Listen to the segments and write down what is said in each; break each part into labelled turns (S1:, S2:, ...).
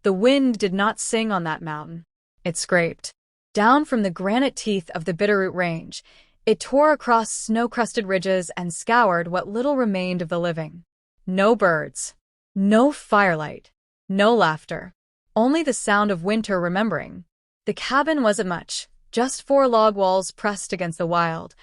S1: The wind did not sing on that mountain. It scraped. Down from the granite teeth of the Bitterroot Range, it tore across snow-crusted ridges and scoured what little remained of the living. No birds. No firelight. No laughter. Only the sound of winter remembering. The cabin wasn't much, just 4 log walls pressed against the wild,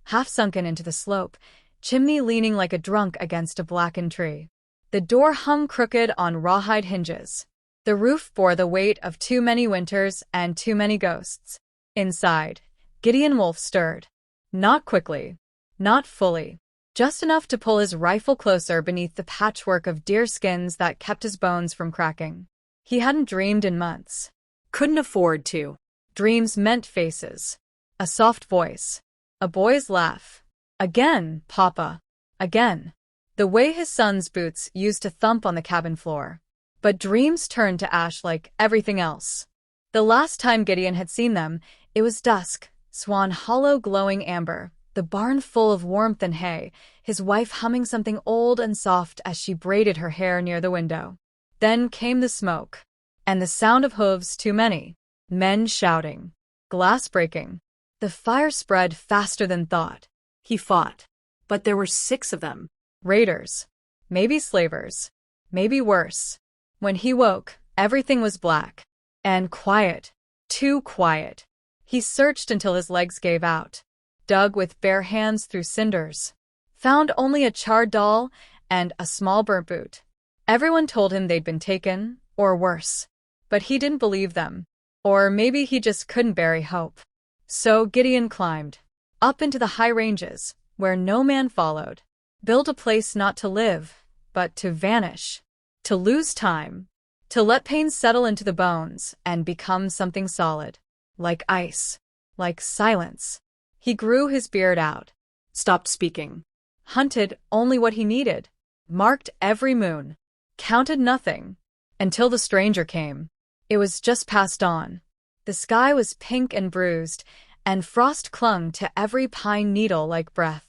S1: half sunken into the slope, chimney leaning like a drunk against a blackened tree. The door hung crooked on rawhide hinges. The roof bore the weight of too many winters and too many ghosts. Inside, Gideon Wolf stirred. Not quickly. Not fully. Just enough to pull his rifle closer beneath the patchwork of deer skins that kept his bones from cracking. He hadn't dreamed in months. Couldn't afford to. Dreams meant faces. A soft voice. A boy's laugh. Again, Papa. Again. The way his son's boots used to thump on the cabin floor. But dreams turned to ash like everything else. The last time Gideon had seen them, it was dusk, Swan Hollow glowing amber, the barn full of warmth and hay, his wife humming something old and soft as she braided her hair near the window. Then came the smoke. And the sound of hooves too many. Men shouting. Glass breaking. The fire spread faster than thought. He fought. But there were 6 of them. Raiders. Maybe slavers. Maybe worse. When he woke, everything was black. And quiet. Too quiet. He searched until his legs gave out. Dug with bare hands through cinders. Found only a charred doll and a small burnt boot. Everyone told him they'd been taken, or worse. But he didn't believe them. Or maybe he just couldn't bury hope. So Gideon climbed. Up into the high ranges, where no man followed. Built a place not to live, but to vanish. To lose time. To let pain settle into the bones and become something solid. Like ice. Like silence. He grew his beard out. Stopped speaking. Hunted only what he needed. Marked every moon. Counted nothing. Until the stranger came. It was just past dawn. The sky was pink and bruised, and frost clung to every pine needle like breath.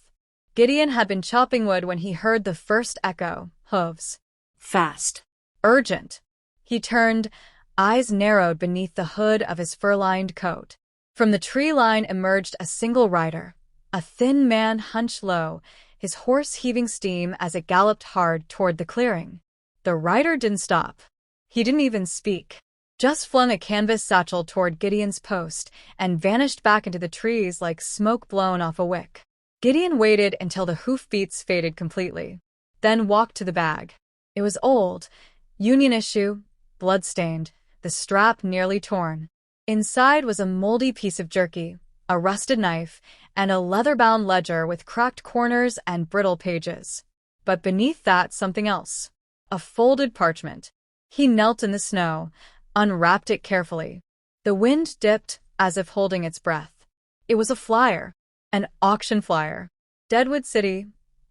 S1: Gideon had been chopping wood when he heard the first echo. Hooves. Fast. Urgent. He turned, eyes narrowed beneath the hood of his fur-lined coat. From the tree line emerged a single rider, a thin man hunched low, his horse heaving steam as it galloped hard toward the clearing. The rider didn't stop. He didn't even speak. Just flung a canvas satchel toward Gideon's post and vanished back into the trees like smoke blown off a wick. Gideon waited until the hoofbeats faded completely, then walked to the bag. It was old, Union issue, blood-stained, the strap nearly torn. Inside was a moldy piece of jerky, a rusted knife, and a leather-bound ledger with cracked corners and brittle pages. But beneath that, something else. A folded parchment. He knelt in the snow, unwrapped it carefully. The wind dipped, as if holding its breath. It was a flyer. An auction flyer. Deadwood City.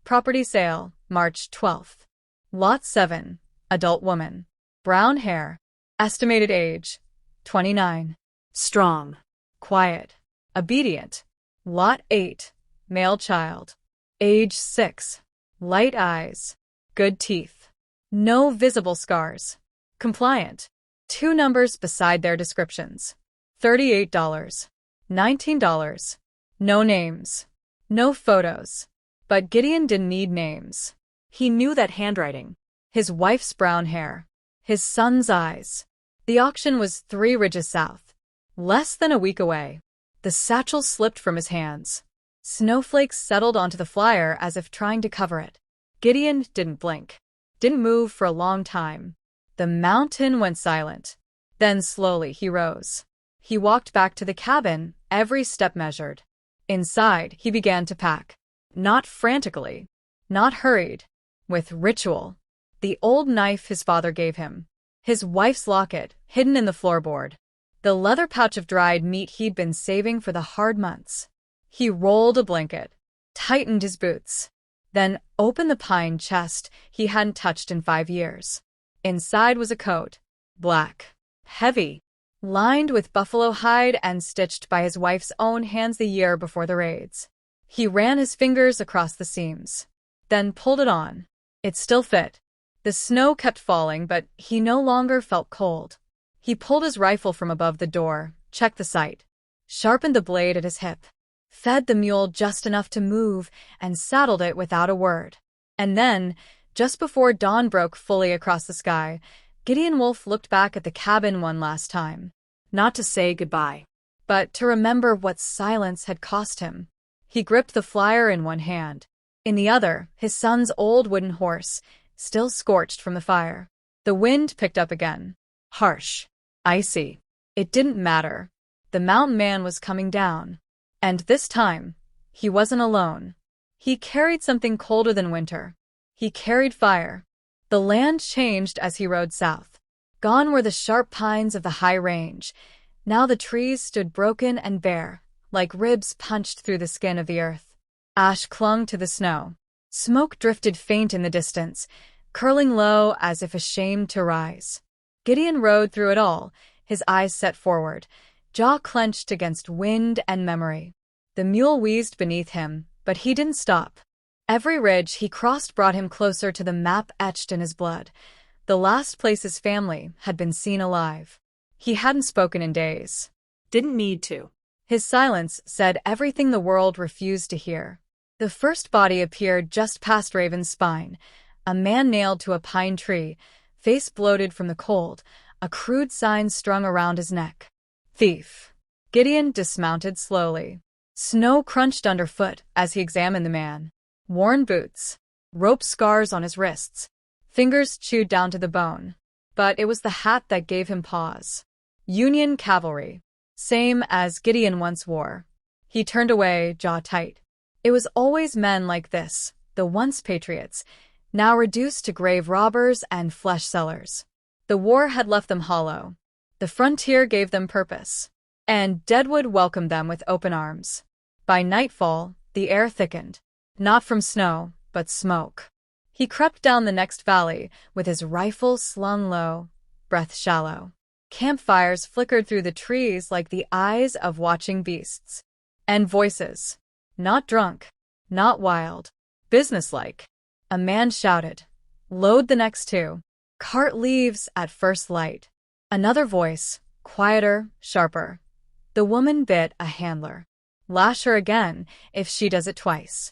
S1: Property sale, March 12th. Lot 7. Adult woman. Brown hair. Estimated age, 29. Strong. Quiet. Obedient. Lot 8. Male child. Age 6. Light eyes. Good teeth. No visible scars. Compliant. 2 numbers beside their descriptions. $38. $19. No names. No photos. But Gideon didn't need names. He knew that handwriting. His wife's brown hair. His son's eyes. The auction was 3 ridges south. Less than a week away. The satchel slipped from his hands. Snowflakes settled onto the flyer as if trying to cover it. Gideon didn't blink. Didn't move for a long time. The mountain went silent. Then slowly he rose. He walked back to the cabin, every step measured. Inside, he began to pack. Not frantically. Not hurried. With ritual. The old knife his father gave him. His wife's locket, hidden in the floorboard. The leather pouch of dried meat he'd been saving for the hard months. He rolled a blanket. Tightened his boots. Then opened the pine chest he hadn't touched in 5 years. Inside was a coat. Black. Heavy. Lined with buffalo hide and stitched by his wife's own hands the year before the raids. He ran his fingers across the seams. Then pulled it on. It still fit. The snow kept falling, but he no longer felt cold. He pulled his rifle from above the door, checked the sight, sharpened the blade at his hip, fed the mule just enough to move, and saddled it without a word. And then, just before dawn broke fully across the sky, Gideon Wolf looked back at the cabin one last time. Not to say goodbye, but to remember what silence had cost him. He gripped the flyer in one hand. In the other, his son's old wooden horse, still scorched from the fire. The wind picked up again. Harsh. Icy. It didn't matter. The mountain man was coming down. And this time, he wasn't alone. He carried something colder than winter. He carried fire. The land changed as he rode south. Gone were the sharp pines of the high range. Now the trees stood broken and bare, like ribs punched through the skin of the earth. Ash clung to the snow. Smoke drifted faint in the distance, curling low as if ashamed to rise. Gideon rode through it all, his eyes set forward, jaw clenched against wind and memory. The mule wheezed beneath him, but he didn't stop. Every ridge he crossed brought him closer to the map etched in his blood, the last place his family had been seen alive. He hadn't spoken in days. Didn't need to. His silence said everything the world refused to hear. The first body appeared just past Raven's spine, a man nailed to a pine tree, face bloated from the cold, a crude sign strung around his neck. Thief. Gideon dismounted slowly. Snow crunched underfoot as he examined the man. Worn boots, rope scars on his wrists, fingers chewed down to the bone. But it was the hat that gave him pause. Union cavalry. Same as Gideon once wore. He turned away, jaw tight. It was always men like this, the once patriots, now reduced to grave robbers and flesh sellers. The war had left them hollow. The frontier gave them purpose. And Deadwood welcomed them with open arms. By nightfall, the air thickened. Not from snow, but smoke. He crept down the next valley, with his rifle slung low, breath shallow. Campfires flickered through the trees like the eyes of watching beasts. And voices. Not drunk, not wild, businesslike. A man shouted, "Load the next two. Cart leaves at first light." Another voice, quieter, sharper. "The woman bit a handler. Lash her again if she does it twice."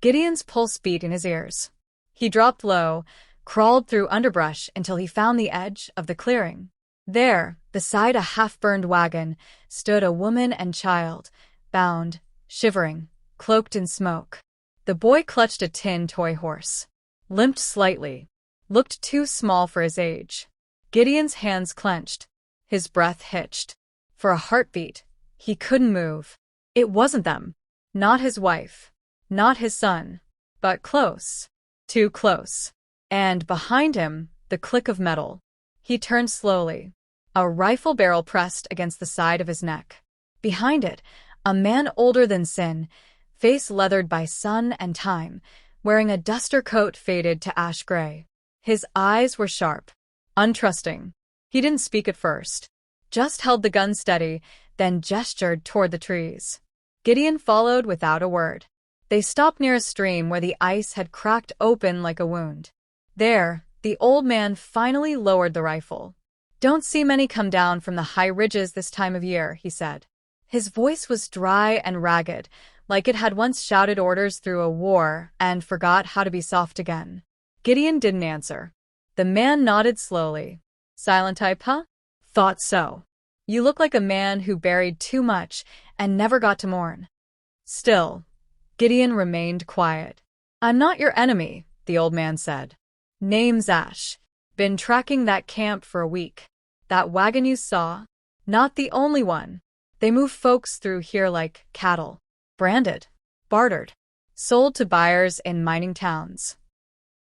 S1: Gideon's pulse beat in his ears. He dropped low, crawled through underbrush until he found the edge of the clearing. There, beside a half-burned wagon, stood a woman and child, bound, shivering, cloaked in smoke. The boy clutched a tin toy horse. Limped slightly. Looked too small for his age. Gideon's hands clenched. His breath hitched. For a heartbeat, he couldn't move. It wasn't them. Not his wife. Not his son. But close. Too close. And behind him, the click of metal. He turned slowly. A rifle barrel pressed against the side of his neck. Behind it, a man older than sin, face leathered by sun and time, wearing a duster coat faded to ash gray. His eyes were sharp, untrusting. He didn't speak at first, just held the gun steady, then gestured toward the trees. Gideon followed without a word. They stopped near a stream where the ice had cracked open like a wound. There, the old man finally lowered the rifle. "Don't see many come down from the high ridges this time of year," he said. His voice was dry and ragged, like it had once shouted orders through a war and forgot how to be soft again. Gideon didn't answer. The man nodded slowly. "Silent type, huh? Thought so. You look like a man who buried too much and never got to mourn." Still, Gideon remained quiet. "I'm not your enemy," the old man said. "Name's Ash. Been tracking that camp for a week. That wagon you saw? Not the only one. They move folks through here like cattle. Branded, bartered, sold to buyers in mining towns."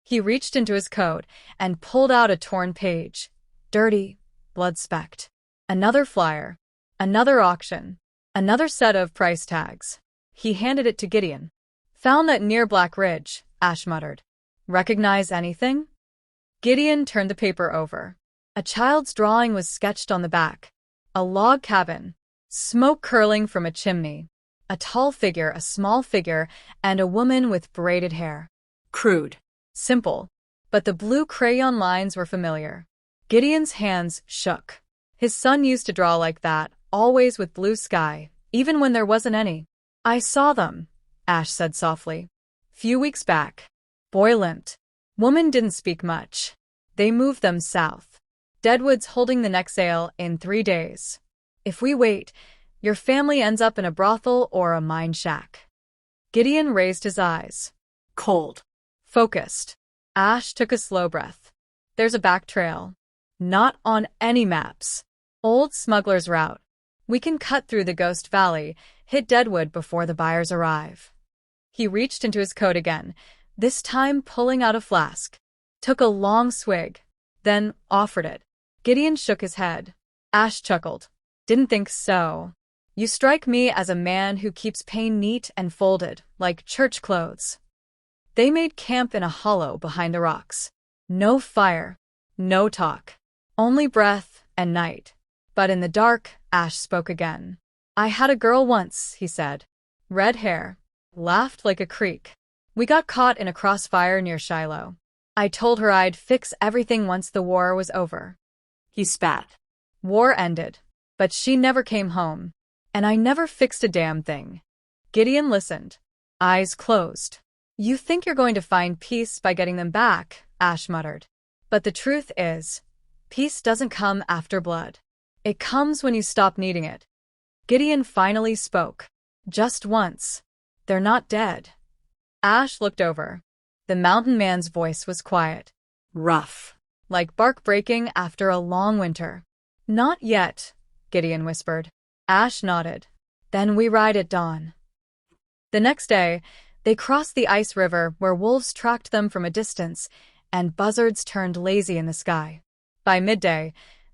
S1: He reached into his coat and pulled out a torn page. Dirty, blood-specked. Another flyer. Another auction. Another set of price tags. He handed it to Gideon. "Found that near Black Ridge," Ash muttered. "Recognize anything?" Gideon turned the paper over. A child's drawing was sketched on the back. A log cabin. Smoke curling from a chimney. A tall figure, a small figure, and a woman with braided hair. Crude. Simple. but the blue crayon lines were familiar. Gideon's hands shook. His son used to draw like that, always with blue sky, even when there wasn't any. I saw them, Ash said softly. Few weeks back. Boy limped. Woman didn't speak much. They moved them south. Deadwood's holding the next sale in 3 days. If we wait, your family ends up in a brothel or a mine shack. Gideon raised his eyes.
S2: Cold.
S1: Focused. Ash took a slow breath. There's a back trail. Not on any maps. Old smuggler's route. We can cut through the Ghost Valley, hit Deadwood before the buyers arrive. He reached into his coat again, this time pulling out a flask. Took a long swig, then offered it. Gideon shook his head. Ash chuckled. Didn't think so. You strike me as a man who keeps pain neat and folded, like church clothes. They made camp in a hollow behind the rocks. No fire, no talk. Only breath and night. But in the dark, Ash spoke again. I had a girl once, he said. Red hair. Laughed like a creek. We got caught in a crossfire near Shiloh. I told her I'd fix everything once the war was over.
S2: He spat.
S1: War ended. But she never came home. And I never fixed a damn thing. Gideon listened. Eyes closed. You think you're going to find peace by getting them back, Ash muttered. But the truth is, peace doesn't come after blood. It comes when you stop needing it. Gideon finally spoke. Just once. They're not dead. Ash looked over. The mountain man's voice was quiet.
S2: Rough.
S1: Like bark breaking after a long winter. Not yet, Gideon whispered. Ash nodded. Then we ride at dawn. The next day, they crossed the ice river where wolves tracked them from a distance, and buzzards turned lazy in the sky. By midday,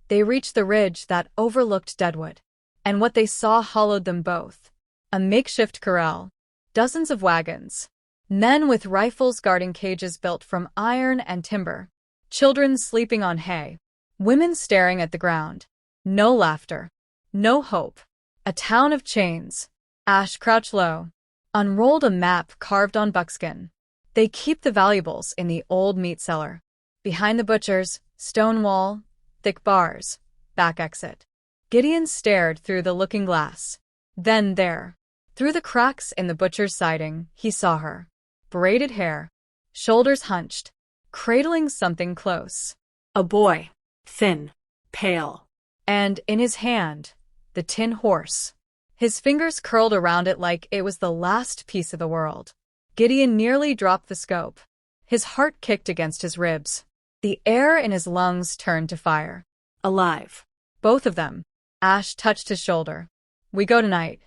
S1: they reached the ridge that overlooked Deadwood. And what they saw hollowed them both. A makeshift corral. Dozens of wagons. Men with rifles guarding cages built from iron and timber. Children sleeping on hay. Women staring at the ground. No laughter. No hope. A town of chains. Ash crouched low. Unrolled a map carved on buckskin. They keep the valuables in the old meat cellar. Behind the butchers, stone wall, thick bars, back exit. Gideon stared through the looking glass. Then there, through the cracks in the butcher's siding, he saw her. Braided hair, shoulders hunched, cradling something close.
S2: A boy. Thin. Pale.
S1: And in his hand, the tin horse. His fingers curled around it like it was the last piece of the world. Gideon nearly dropped the scope. His heart kicked against his ribs. The air in his lungs turned to fire.
S2: Alive.
S1: Both of them. Ash touched his shoulder. We go tonight.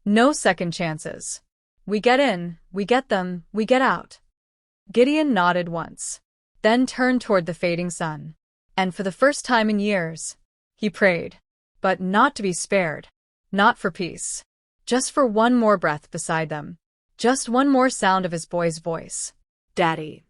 S1: No second chances. We get in, we get them, we get out. Gideon nodded once, then turned toward the fading sun. And for the first time in years, he prayed. But not to be spared. Not for peace. Just for one more breath beside them. Just one more sound of his boy's voice. Daddy.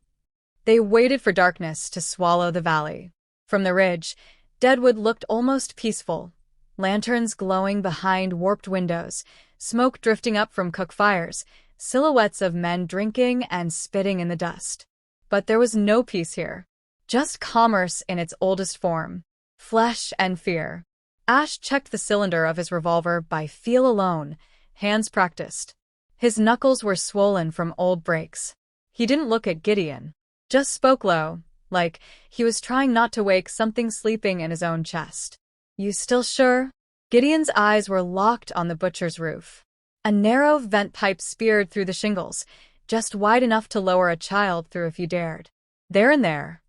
S1: They waited for darkness to swallow the valley. From the ridge, Deadwood looked almost peaceful. Lanterns glowing behind warped windows, smoke drifting up from cook fires, silhouettes of men drinking and spitting in the dust. But there was no peace here. Just commerce in its oldest form. Flesh and fear. Ash checked the cylinder of his revolver by feel alone, hands practiced. His knuckles were swollen from old breaks. He didn't look at Gideon. Just spoke low, like he was trying not to wake something sleeping in his own chest. You still sure? Gideon's eyes were locked on the butcher's roof. A narrow vent pipe speared through the shingles, just wide enough to lower a child through if you dared. There and there.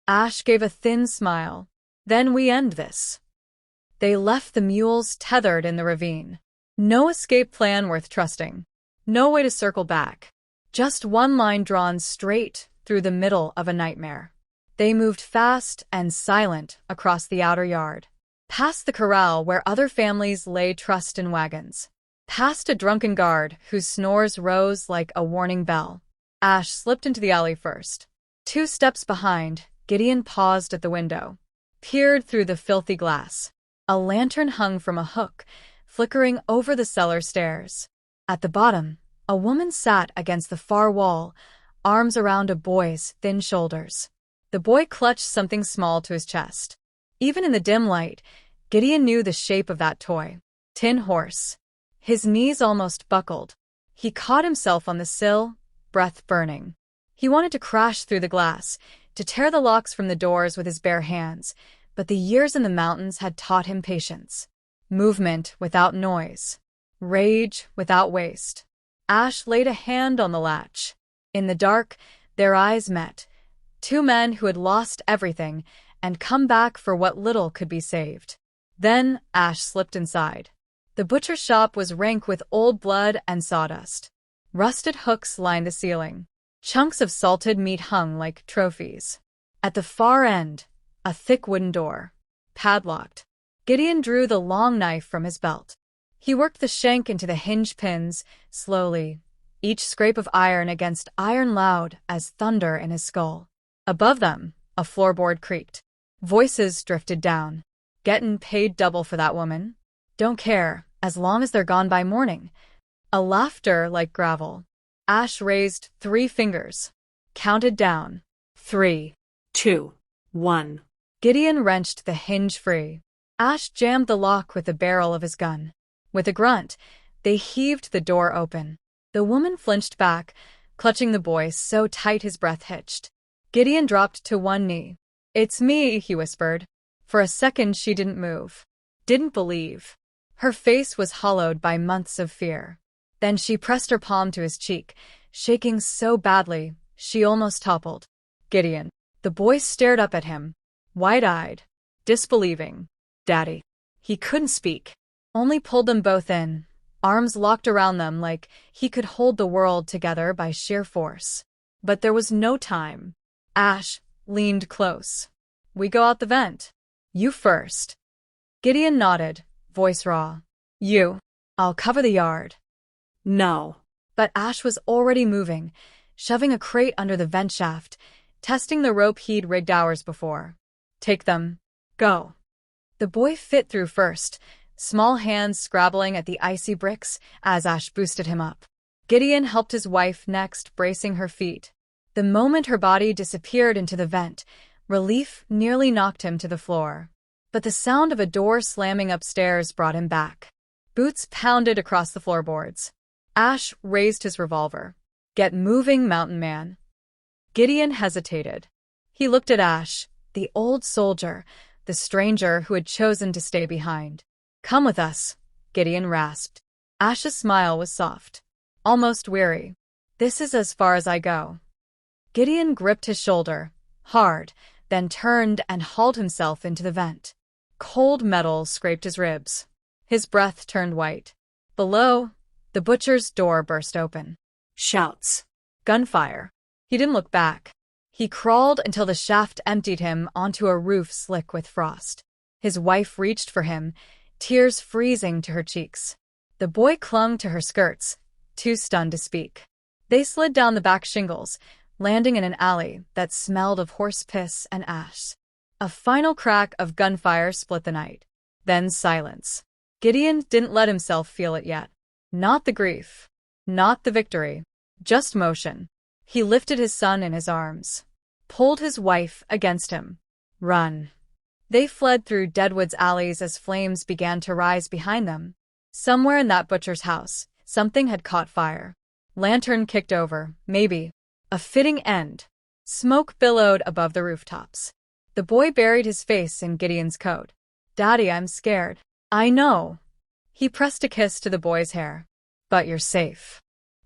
S1: Ash gave a thin smile. Then we end this. They left the mules tethered in the ravine. No escape plan worth trusting. No way to circle back. Just one line drawn straight through the middle of a nightmare. They moved fast and silent across the outer yard. Past the corral where other families lay trussed in wagons. Past a drunken guard whose snores rose like a warning bell. Ash slipped into the alley first. 2 steps behind, Gideon paused at the window. Peered through the filthy glass. A lantern hung from a hook, flickering over the cellar stairs. At the bottom, a woman sat against the far wall, arms around a boy's thin shoulders. The boy clutched something small to his chest. Even in the dim light, Gideon knew the shape of that toy. Tin horse. His knees almost buckled. He caught himself on the sill, breath burning. He wanted to crash through the glass, to tear the locks from the doors with his bare hands, but the years in the mountains had taught him patience. Movement without noise. Rage without waste. Ash laid a hand on the latch. In the dark, their eyes met. Two men who had lost everything and come back for what little could be saved. Then Ash slipped inside. The butcher's shop was rank with old blood and sawdust. Rusted hooks lined the ceiling. Chunks of salted meat hung like trophies. At the far end, a thick wooden door. Padlocked. Gideon drew the long knife from his belt. He worked the shank into the hinge pins, slowly, each scrape of iron against iron loud as thunder in his skull. Above them, a floorboard creaked. Voices drifted down. Gettin' paid double for that woman? Don't care, as long as they're gone by morning. A laughter like gravel. Ash raised 3 fingers. Counted down. 3,
S2: 2, 1.
S1: Gideon wrenched the hinge free. Ash jammed the lock with the barrel of his gun. With a grunt, they heaved the door open. The woman flinched back, clutching the boy so tight his breath hitched. Gideon dropped to one knee. "It's me," he whispered. For a second she didn't move. Didn't believe. Her face was hollowed by months of fear. Then she pressed her palm to his cheek, shaking so badly she almost toppled. "Gideon." The boy stared up at him, wide-eyed, disbelieving. "Daddy." He couldn't speak. Only pulled them both in, arms locked around them like he could hold the world together by sheer force. But there was no time. Ash leaned close. "We go out the vent. You first." Gideon nodded, voice raw. "You. I'll cover the yard."
S2: No.
S1: But Ash was already moving, shoving a crate under the vent shaft, testing the rope he'd rigged hours before. "Take them. Go." The boy fit through first, small hands scrabbling at the icy bricks as Ash boosted him up. Gideon helped his wife next, bracing her feet. The moment her body disappeared into the vent, relief nearly knocked him to the floor. But the sound of a door slamming upstairs brought him back. Boots pounded across the floorboards. Ash raised his revolver. "Get moving, mountain man." Gideon hesitated. He looked at Ash, the old soldier, the stranger who had chosen to stay behind. "Come with us," Gideon rasped. Ash's smile was soft, almost weary. "This is as far as I go." Gideon gripped his shoulder, hard, then turned and hauled himself into the vent. Cold metal scraped his ribs. His breath turned white. Below, the butcher's door burst open.
S2: Shouts.
S1: Gunfire. He didn't look back. He crawled until the shaft emptied him onto a roof slick with frost. His wife reached for him, tears freezing to her cheeks. The boy clung to her skirts, too stunned to speak. They slid down the back shingles, landing in an alley that smelled of horse piss and ash. A final crack of gunfire split the night. Then silence. Gideon didn't let himself feel it yet. Not the grief. Not the victory. Just motion. He lifted his son in his arms. Pulled his wife against him. Run. They fled through Deadwood's alleys as flames began to rise behind them. Somewhere in that butcher's house, something had caught fire. Lantern kicked over, maybe. A fitting end. Smoke billowed above the rooftops. The boy buried his face in Gideon's coat. "Daddy, I'm scared." "I know." He pressed a kiss to the boy's hair. "But you're safe."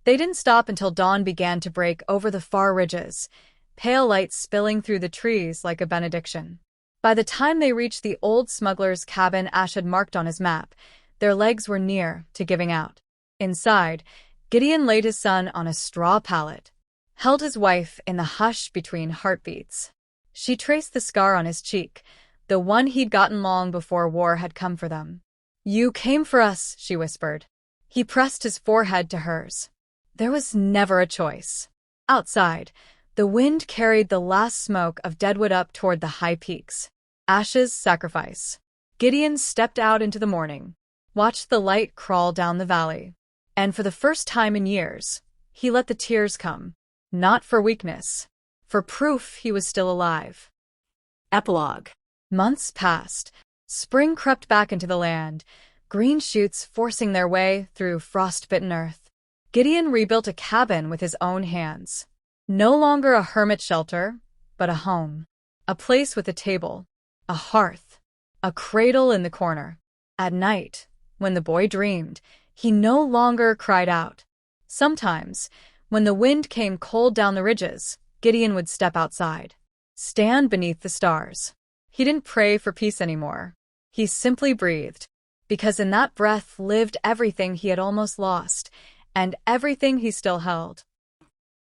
S1: They didn't stop until dawn began to break over the far ridges, pale light spilling through the trees like a benediction. By the time they reached the old smuggler's cabin Ash had marked on his map, their legs were near to giving out. Inside, Gideon laid his son on a straw pallet, held his wife in the hush between heartbeats. She traced the scar on his cheek, the one he'd gotten long before war had come for them. "You came for us," she whispered. He pressed his forehead to hers. There was never a choice. Outside, the wind carried the last smoke of Deadwood up toward the high peaks. Ash's sacrifice. Gideon stepped out into the morning, watched the light crawl down the valley, and for the first time in years, he let the tears come. Not for weakness. for proof he was still alive.
S2: Epilogue.
S1: Months passed. Spring crept back into the land, green shoots forcing their way through frost-bitten earth. Gideon rebuilt a cabin with his own hands. No longer a hermit shelter, but a home. A place with a table, a hearth, a cradle in the corner. At night, when the boy dreamed, he no longer cried out. Sometimes, when the wind came cold down the ridges, Gideon would step outside, stand beneath the stars. He didn't pray for peace anymore. He simply breathed, because in that breath lived everything he had almost lost, and everything he still held.